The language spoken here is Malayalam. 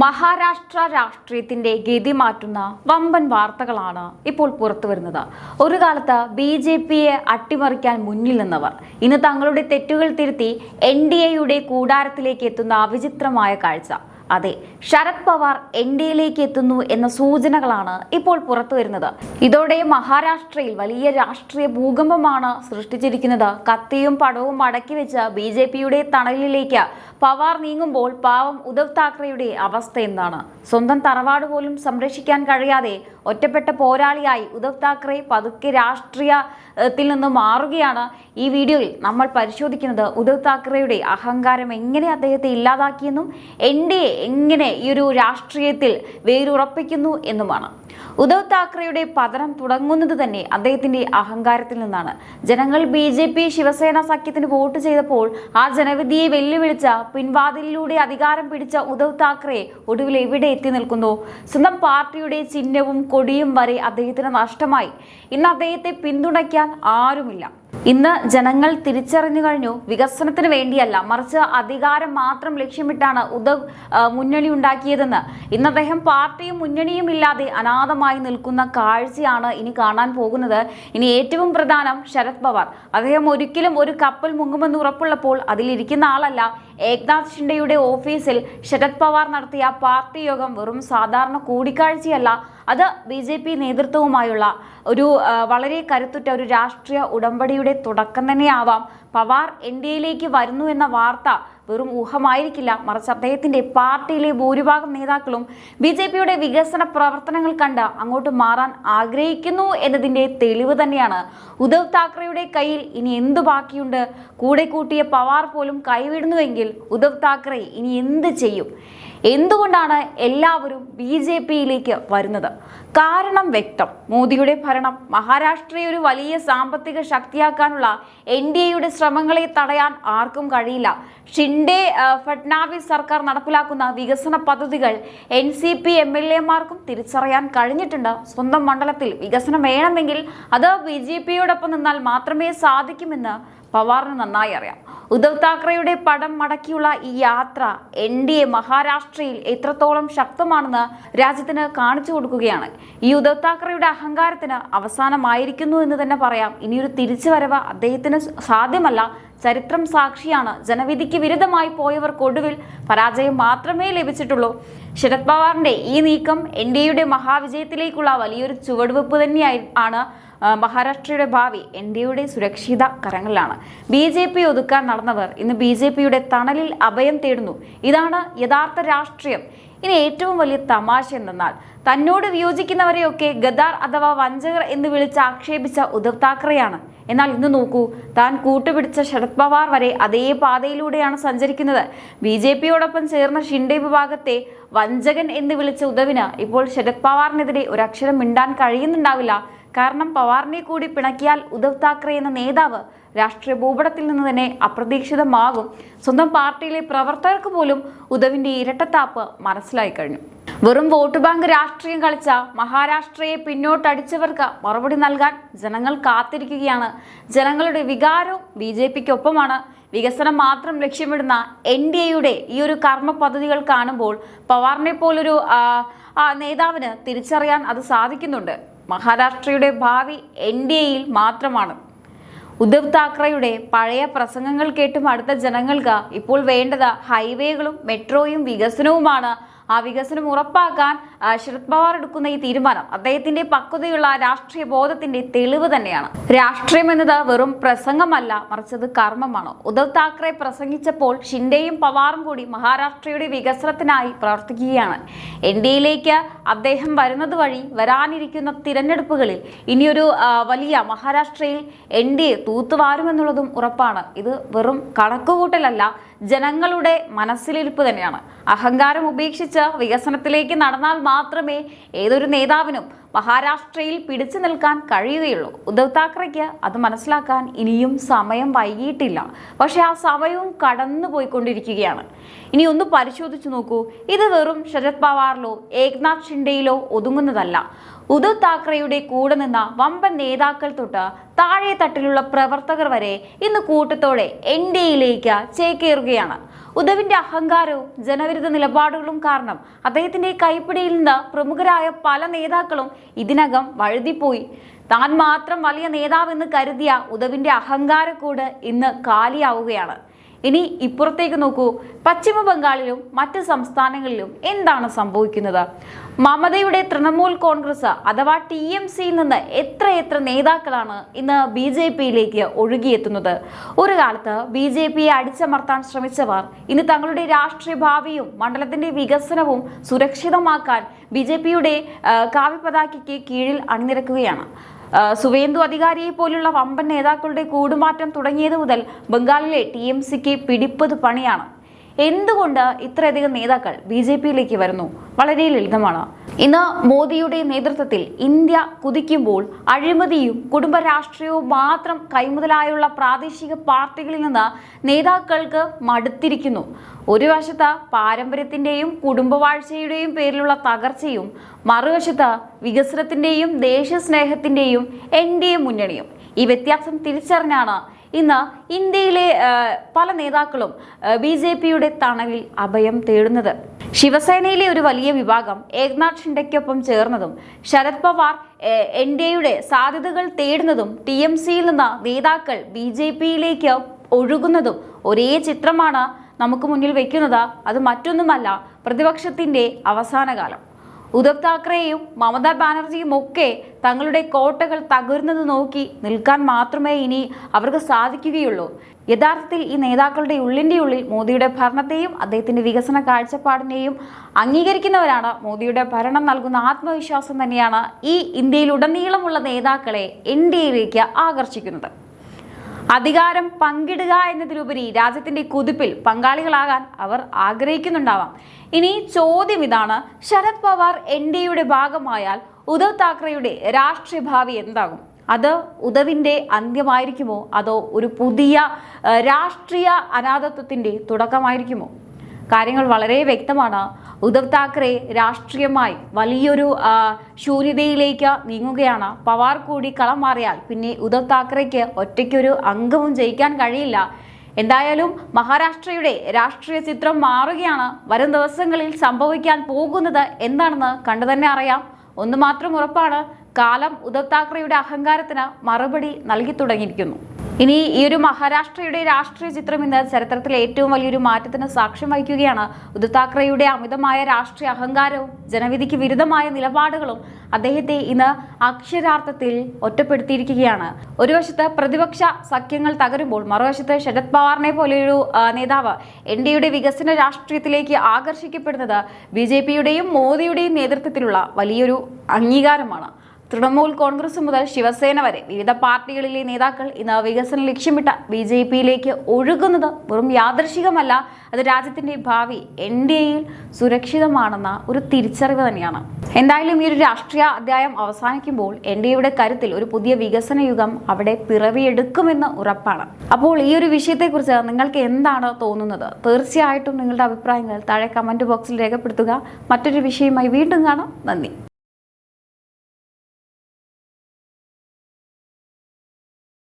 മഹാരാഷ്ട്ര രാഷ്ട്രീയത്തിന്റെ ഗതി മാറ്റുന്ന വമ്പൻ വാർത്തകളാണ് ഇപ്പോൾ പുറത്തുവരുന്നത്. ഒരു കാലത്ത് BJPയെ അട്ടിമറിക്കാൻ മുന്നിൽ നിന്നവർ ഇന്ന് തങ്ങളുടെ തെറ്റുകൾ തിരുത്തി NDAയുടെ കൂടാരത്തിലേക്ക് എത്തുന്ന വിചിത്രമായ കാഴ്ച. അതെ, ശരത് പവാർ NDAയിലേക്ക് എത്തുന്നു എന്ന സൂചനകളാണ് ഇപ്പോൾ പുറത്തു വരുന്നത്. ഇതോടെ മഹാരാഷ്ട്രയിൽ വലിയ രാഷ്ട്രീയ ഭൂകമ്പമാണ് സൃഷ്ടിച്ചിരിക്കുന്നത്. കത്തിയും പടവും അടക്കി വെച്ച് BJPയുടെ തണലിലേക്ക് പവാർ നീങ്ങുമ്പോൾ പാവം ഉദ്ധവ് താക്കറെയുടെ അവസ്ഥ എന്താണ്? സ്വന്തം തറവാട് പോലും സംരക്ഷിക്കാൻ കഴിയാതെ ഒറ്റപ്പെട്ട പോരാളിയായി ഉദ്ധവ് താക്കറെ പതുക്കെ രാഷ്ട്രീയത്തിൽ നിന്ന് മാറുകയാണ്. ഈ വീഡിയോയിൽ നമ്മൾ പരിശോധിക്കുന്നത് ഉദ്ധവ് താക്കറെയുടെ അഹങ്കാരം എങ്ങനെ അദ്ദേഹത്തെ ഇല്ലാതാക്കിയെന്നും NDA എങ്ങനെ ഈ ഒരു രാഷ്ട്രീയത്തിൽ വേരുറപ്പിക്കുന്നു എന്നുമാണ്. ഉദ്ധവ് താക്കറെയുടെ പതനം തുടങ്ങുന്നത് തന്നെ അദ്ദേഹത്തിന്റെ അഹങ്കാരത്തിൽ നിന്നാണ്. ജനങ്ങൾ BJP ശിവസേന സഖ്യത്തിന് വോട്ട് ചെയ്തപ്പോൾ ആ ജനവിധിയെ വെല്ലുവിളിച്ച പിൻവാതിലിലൂടെ അധികാരം പിടിച്ച ഉദ്ധവ് താക്കറെ ഒടുവിൽ എവിടെ എത്തി നിൽക്കുന്നു? സ്വന്തം പാർട്ടിയുടെ ചിഹ്നവും കൊടിയും വരെ അദ്ദേഹത്തിന് നഷ്ടമായി. ഇന്ന് അദ്ദേഹത്തെ പിന്തുണയ്ക്കാൻ ആരുമില്ല. ഇന്ന് ജനങ്ങൾ തിരിച്ചറിഞ്ഞു കഴിഞ്ഞു, വികസനത്തിന് വേണ്ടിയല്ല മറിച്ച് അധികാരം മാത്രം ലക്ഷ്യമിട്ടാണ് ഉദ്ധവ് മുന്നണി ഉണ്ടാക്കിയതെന്ന്. ഇന്ന് അദ്ദേഹം പാർട്ടിയും മുന്നണിയും ഇല്ലാതെ അനാഥമായി നിൽക്കുന്ന കാഴ്ചയാണ് ഇനി കാണാൻ പോകുന്നത്. ഇനി ഏറ്റവും പ്രധാനം ശരത് പവാർ. അദ്ദേഹം ഒരിക്കലും ഒരു കപ്പൽ മുങ്ങുമെന്ന് ഉറപ്പുള്ളപ്പോൾ അതിലിരിക്കുന്ന ആളല്ല. ഏക്നാഥ് ഷിൻഡെയുടെ ഓഫീസിൽ ശരത് പവാർ നടത്തിയ പാർട്ടി യോഗം വെറും സാധാരണ കൂടിക്കാഴ്ചയല്ല, അത് BJP നേതൃത്വവുമായുള്ള ഒരു വളരെ കരുത്തുറ്റ ഒരു രാഷ്ട്രീയ ഉടമ്പടിയുടെ തുടക്കം തന്നെയാവാം. പവാർ NDAയിലേക്ക് വരുന്നു എന്ന വാർത്ത വെറും ഊഹമായിരിക്കില്ല, മറിച്ച് അദ്ദേഹത്തിന്റെ പാർട്ടിയിലെ ഭൂരിഭാഗം നേതാക്കളും BJPയുടെ വികസന പ്രവർത്തനങ്ങൾ കണ്ട് അങ്ങോട്ട് മാറാൻ ആഗ്രഹിക്കുന്നു എന്നതിന്റെ തെളിവ് തന്നെയാണ്. ഉദ്ധവ് താക്കറെയുടെ കയ്യിൽ ഇനി എന്തു ബാക്കിയുണ്ട്? കൂടെ കൂട്ടിയ പവാർ പോലും കൈവിടുന്നുവെങ്കിൽ ഉദ്ധവ് താക്കറെ ഇനി എന്ത് ചെയ്യും? എന്തുകൊണ്ടാണ് എല്ലാവരും BJPയിലേക്ക് വരുന്നത്? കാരണം വ്യക്തം. മോദിയുടെ ഭരണം മഹാരാഷ്ട്രയെ ഒരു വലിയ സാമ്പത്തിക ശക്തിയാക്കാനുള്ള NDAയുടെ ശ്രമങ്ങളെ തടയാൻ ആർക്കും കഴിയില്ല. ഷിൻഡെ ഫഡ്നാവിസ് സർക്കാർ നടപ്പിലാക്കുന്ന വികസന പദ്ധതികൾ NCP MLA മാർക്കും തിരിച്ചറിയാൻ കഴിഞ്ഞിട്ടുണ്ട്. സ്വന്തം മണ്ഡലത്തിൽ വികസനം വേണമെങ്കിൽ അത് BJPയോടൊപ്പം നിന്നാൽ മാത്രമേ സാധിക്കുമെന്ന് പവാറിന് നന്നായി അറിയാം. ഉദ്ധവ് താക്കറെയുടെ പടം മടക്കിയുള്ള ഈ യാത്ര NDA മഹാരാഷ്ട്രയിൽ എത്രത്തോളം ശക്തമാണെന്ന് രാജ്യത്തിന് കാണിച്ചു കൊടുക്കുകയാണ്. ഈ ഉദ്ധവ് താക്കറെയുടെ അഹങ്കാരത്തിന് അവസാനമായിരിക്കുന്നു എന്ന് തന്നെ പറയാം. ഇനിയൊരു തിരിച്ചുവരവ് അദ്ദേഹത്തിന് സാധ്യമല്ല. ചരിത്രം സാക്ഷിയാണ്. ജനവിധിക്ക് വിരുദ്ധമായി പോയവർക്കൊടുവിൽ പരാജയം മാത്രമേ ലഭിച്ചിട്ടുള്ളൂ. ശരത് പവാറിന്റെ ഈ നീക്കം NDAയുടെ മഹാവിജയത്തിലേക്കുള്ള വലിയൊരു ചുവടുവെപ്പ് തന്നെയാണ്. മഹാരാഷ്ട്രയുടെ ഭാവി NDAയുടെ സുരക്ഷിത കരങ്ങളിലാണ്. BJP ഒതുക്കാൻ നടന്നവർ ഇന്ന് BJPയുടെ തണലിൽ അഭയം തേടുന്നു. ഇതാണ് യഥാർത്ഥ രാഷ്ട്രീയം. ഇനി ഏറ്റവും വലിയ തമാശ എന്തെന്നാൽ, തന്നോട് വിയോജിക്കുന്നവരെയൊക്കെ ഗദാർ അഥവാ വഞ്ചകർ എന്ന് വിളിച്ച് ആക്ഷേപിച്ച ഉദ്ധവ് താക്കറെയാണ്. എന്നാൽ ഇന്ന് നോക്കൂ, താൻ കൂട്ടുപിടിച്ച ശരത് പവാർ വരെ അതേ പാതയിലൂടെയാണ് സഞ്ചരിക്കുന്നത്. BJPയോടൊപ്പം ചേർന്ന ഷിൻഡെ വിഭാഗത്തെ വഞ്ചകൻ എന്ന് വിളിച്ച ഉദ്ധവിന് ഇപ്പോൾ ശരത് പവാറിനെതിരെ ഒരക്ഷരം മിണ്ടാൻ കഴിയുന്നുണ്ടാവില്ല. കാരണം പവാറിനെ കൂടി പിണക്കിയാൽ ഉദ്ധവ് താക്കറെ എന്ന നേതാവ് രാഷ്ട്രീയ ഭൂപടത്തിൽ നിന്ന് തന്നെ അപ്രതീക്ഷിതമാകും. സ്വന്തം പാർട്ടിയിലെ പ്രവർത്തകർക്ക് പോലും ഉദ്ധവിന്റെ ഇരട്ടത്താപ്പ് മനസ്സിലായി കഴിഞ്ഞു. വെറും വോട്ട് ബാങ്ക് രാഷ്ട്രീയം കളിച്ച മഹാരാഷ്ട്രയെ പിന്നോട്ടടിച്ചവർക്ക് മറുപടി നൽകാൻ ജനങ്ങൾ കാത്തിരിക്കുകയാണ്. ജനങ്ങളുടെ വികാരവും BJPക്കൊപ്പമാണ്. വികസനം മാത്രം ലക്ഷ്യമിടുന്ന NDAയുടെ ഈ ഒരു കർമ്മ പദ്ധതികൾ കാണുമ്പോൾ പവാറിനെ പോലൊരു നേതാവിന് തിരിച്ചറിയാൻ അത് സാധിക്കുന്നുണ്ട്. മഹാരാഷ്ട്രയുടെ ഭാവി NDAയിൽ മാത്രമാണ്. ഉദ്ധവ് താക്കറെയുടെ പഴയ പ്രസംഗങ്ങൾ കേട്ടും അടുത്ത ജനങ്ങൾക്ക് ഇപ്പോൾ വേണ്ടത് ഹൈവേകളും മെട്രോയും വികസനവുമാണ്. ആ വികസനം ഉറപ്പാക്കാൻ ശരത് പവാർ എടുക്കുന്ന ഈ തീരുമാനം അദ്ദേഹത്തിന്റെ പക്വതയുള്ള രാഷ്ട്രീയ ബോധത്തിന്റെ തെളിവ് തന്നെയാണ്. രാഷ്ട്രീയം എന്നത് വെറും പ്രസംഗമല്ല, മറിച്ച് അത് കർമ്മമാണ്. ഉദ്ധവ് താക്കറെ പ്രസംഗിച്ചപ്പോൾ ഷിൻഡെയും പവാറും കൂടി മഹാരാഷ്ട്രയുടെ വികസനത്തിനായി പ്രവർത്തിക്കുകയാണ്. NDAയിലേക്ക് അദ്ദേഹം വരുന്നത് വഴി വരാനിരിക്കുന്ന തിരഞ്ഞെടുപ്പുകളിൽ ഇനിയൊരു വലിയ മഹാരാഷ്ട്രയിൽ NDA തൂത്തുവാരുമെന്നുള്ളതും ഉറപ്പാണ്. ഇത് വെറും കണക്കുകൂട്ടലല്ല, ജനങ്ങളുടെ മനസ്സിലിരിപ്പ് തന്നെയാണ്. അഹങ്കാരം ഉപേക്ഷിച്ച് വികസനത്തിലേക്ക് നടന്നാൽ മാത്രമേ ഏതൊരു നേതാവിനും മഹാരാഷ്ട്രയിൽ പിടിച്ചു നിൽക്കാൻ കഴിയുകയുള്ളൂ. ഉദ്ധവ് താക്കറയ്ക്ക് അത് മനസ്സിലാക്കാൻ ഇനിയും സമയം വൈകിയിട്ടില്ല. പക്ഷെ ആ സമയവും കടന്നു പോയിക്കൊണ്ടിരിക്കുകയാണ്. ഇനി ഒന്ന് പരിശോധിച്ചു നോക്കൂ. ഇത് വെറും ശരത് പവാറിലോ ഏക്നാഥ് ഷിൻഡെയിലോ ഒതുങ്ങുന്നതല്ല. ഉദ്ധവ് താക്കറെയുടെ കൂടെ നിന്ന വമ്പൻ നേതാക്കൾ തൊട്ട് താഴെ തട്ടിലുള്ള പ്രവർത്തകർ വരെ ഇന്ന് കൂട്ടത്തോടെ NDAയിലേക്ക് ചേക്കേറുകയാണ്. ഉദ്ധവിന്റെ അഹങ്കാരവും ജനവിരുദ്ധ നിലപാടുകളും കാരണം അദ്ദേഹത്തിന്റെ കൈപ്പിടിയിൽ നിന്ന് പ്രമുഖരായ പല നേതാക്കളും ഇതിനകം വഴുതിപ്പോയി. താൻ മാത്രം വലിയ നേതാവെന്ന് കരുതിയ ഉദ്ധവിന്റെ അഹങ്കാരക്കൂട് ഇന്ന് കാലിയാവുകയാണ്. ഇനി ഇപ്പുറത്തേക്ക് നോക്കൂ, പശ്ചിമ ബംഗാളിലും മറ്റ് സംസ്ഥാനങ്ങളിലും എന്താണ് സംഭവിക്കുന്നത്? മമതയുടെ തൃണമൂൽ കോൺഗ്രസ് അഥവാ TMCയിൽ നിന്ന് എത്രയെത്ര നേതാക്കളാണ് ഇന്ന് BJPയിലേക്ക് ഒഴുകിയെത്തുന്നത്. ഒരു കാലത്ത് BJPയെ അടിച്ചമർത്താൻ ശ്രമിച്ചവർ ഇന്ന് തങ്ങളുടെ രാഷ്ട്രീയ ഭാവിയും മണ്ഡലത്തിന്റെ വികസനവും സുരക്ഷിതമാക്കാൻ BJPയുടെ കാവ്യപതാകയ്ക്ക് കീഴിൽ അണിനിരക്കുകയാണ്. സുവേന്ദു അധികാരിയെ പോലുള്ള വമ്പൻ നേതാക്കളുടെ കൂടുമാറ്റം തുടങ്ങിയത് മുതൽ ബംഗാളിലെ TMCക്ക് പിടിപ്പത് പണിയാണ്. എന്തുകൊണ്ട് ഇത്രയധികം നേതാക്കൾ BJPയിലേക്ക് വരുന്നു? വളരെ ലളിതമാണ്. ഇന്ന് മോദിയുടെ നേതൃത്വത്തിൽ ഇന്ത്യ കുതിക്കുമ്പോൾ അഴിമതിയും കുടുംബ രാഷ്ട്രീയവും മാത്രം കൈമുതലായുള്ള പ്രാദേശിക പാർട്ടികളിൽ നിന്ന് നേതാക്കൾക്ക് മടുത്തിരിക്കുന്നു. ഒരു വശത്ത് പാരമ്പര്യത്തിന്റെയും കുടുംബവാഴ്ചയുടെയും പേരിലുള്ള തകർച്ചയും, മറുവശത്ത് വികസനത്തിന്റെയും ദേശസ്നേഹത്തിന്റെയും NDA മുന്നണിയും. ഈ വ്യത്യാസം തിരിച്ചറിഞ്ഞാണ് ഇന്ന് ഇന്ത്യയിലെ പല നേതാക്കളും BJPയുടെ തണലിൽ അഭയം തേടുന്നത്. ശിവസേനയിലെ ഒരു വലിയ വിഭാഗം ഏക്നാഥ് ഷിൻഡെയ്ക്കൊപ്പം ചേർന്നതും ശരത് പവാർ NDAയുടെ സാധ്യതകൾ തേടുന്നതും TMCയിൽ നിന്ന് നേതാക്കൾ BJPയിലേക്ക് ഒഴുകുന്നതും ഒരേ ചിത്രമാണ് നമുക്ക് മുന്നിൽ വെക്കുന്നത്. അത് മറ്റൊന്നുമല്ല, പ്രതിപക്ഷത്തിന്റെ അവസാന കാലം. ഉദ്ധവ് താക്കറെയും മമതാ ബാനർജിയും ഒക്കെ തങ്ങളുടെ കോട്ടകൾ തകരുന്നത് നോക്കി നിൽക്കാൻ മാത്രമേ ഇനി അവർക്ക് സാധിക്കുകയുള്ളൂ. യഥാർത്ഥത്തിൽ ഈ നേതാക്കളുടെ ഉള്ളിൻ്റെ ഉള്ളിൽ മോദിയുടെ ഭരണത്തെയും അദ്ദേഹത്തിന്റെ വികസന കാഴ്ചപ്പാടിനെയും അംഗീകരിക്കുന്നവരാണ്. മോദിയുടെ ഭരണം നൽകുന്ന ആത്മവിശ്വാസം തന്നെയാണ് ഈ ഇന്ത്യയിലുടനീളമുള്ള നേതാക്കളെ NDAയിലേക്ക് ആകർഷിക്കുന്നത്. അധികാരം പങ്കിടുക എന്നതിലുപരി രാജ്യത്തിന്റെ കുതിപ്പിൽ പങ്കാളികളാകാൻ അവർ ആഗ്രഹിക്കുന്നുണ്ടാവാം. ഇനി ചോദ്യം ഇതാണ്, ശരത് പവാർ NDAയുടെ ഭാഗമായാൽ ഉദ്ധവ് താക്കറെയുടെ രാഷ്ട്രീയ ഭാവി എന്താകും? അത് ഉദ്ധവിന്റെ അന്ത്യമായിരിക്കുമോ, അതോ ഒരു പുതിയ രാഷ്ട്രീയ അനാഥത്വത്തിന്റെ തുടക്കമായിരിക്കുമോ? കാര്യങ്ങൾ വളരെ വ്യക്തമാണ്. ഉദ്ധവ് താക്കറെ രാഷ്ട്രീയമായി വലിയൊരു ശൂന്യതയിലേക്ക് നീങ്ങുകയാണ്. പവാർ കൂടി കളം മാറിയാൽ പിന്നെ ഉദ്ധവ് താക്കറെക്ക് ഒറ്റയ്ക്കൊരു അംഗവും ജയിക്കാൻ കഴിയില്ല. എന്തായാലും മഹാരാഷ്ട്രയുടെ രാഷ്ട്രീയ ചിത്രം മാറുകയാണ്. വരും ദിവസങ്ങളിൽ സംഭവിക്കാൻ പോകുന്നത് എന്താണെന്ന് കണ്ടു തന്നെ അറിയാം. ഒന്ന് മാത്രം ഉറപ്പാണ്, കാലം ഉദ്ധവ് താക്കറെയുടെ അഹങ്കാരത്തിന് മറുപടി നൽകി തുടങ്ങിയിരിക്കുന്നു. ഇനി ഈ ഒരു മഹാരാഷ്ട്രയുടെ രാഷ്ട്രീയ ചിത്രം ഇന്ന് ചരിത്രത്തിലെ ഏറ്റവും വലിയൊരു മാറ്റത്തിന് സാക്ഷ്യം വഹിക്കുകയാണ്. ഉദ്ധവ് താക്കറെയുടെ അമിതമായ രാഷ്ട്രീയ അഹങ്കാരവും ജനവിധിക്ക് വിരുദ്ധമായ നിലപാടുകളും അദ്ദേഹത്തെ ഇന്ന് അക്ഷരാർത്ഥത്തിൽ ഒറ്റപ്പെടുത്തിയിരിക്കുകയാണ്. ഒരു വശത്ത് പ്രതിപക്ഷ സഖ്യങ്ങൾ തകരുമ്പോൾ മറുവശത്ത് ശരത് പവാറിനെ പോലെയൊരു നേതാവ് NDAയുടെ വികസന രാഷ്ട്രീയത്തിലേക്ക് ആകർഷിക്കപ്പെടുന്നത് BJPയുടെയും മോദിയുടെയും നേതൃത്വത്തിലുള്ള വലിയൊരു അംഗീകാരമാണ്. തൃണമൂൽ കോൺഗ്രസ് മുതൽ ശിവസേന വരെ വിവിധ പാർട്ടികളിലെ നേതാക്കൾ ഇന്ന് വികസനം ലക്ഷ്യമിട്ട BJPയിലേക്ക് ഒഴുകുന്നത് വെറും യാദൃശികമല്ല, അത് രാജ്യത്തിന്റെ ഭാവി NDAയിൽ സുരക്ഷിതമാണെന്ന ഒരു തിരിച്ചറിവ് തന്നെയാണ്. എന്തായാലും ഈ ഒരു രാഷ്ട്രീയ അധ്യായം അവസാനിക്കുമ്പോൾ NDAയുടെ കരുത്തിൽ ഒരു പുതിയ വികസന യുഗം അവിടെ പിറവിയെടുക്കുമെന്ന് ഉറപ്പാണ്. അപ്പോൾ ഈ ഒരു വിഷയത്തെക്കുറിച്ച് നിങ്ങൾക്ക് എന്താണ് തോന്നുന്നത്? തീർച്ചയായിട്ടും നിങ്ങളുടെ അഭിപ്രായങ്ങൾ താഴെ കമന്റ് ബോക്സിൽ രേഖപ്പെടുത്തുക. മറ്റൊരു വിഷയമായി വീണ്ടും കാണാം. നന്ദി.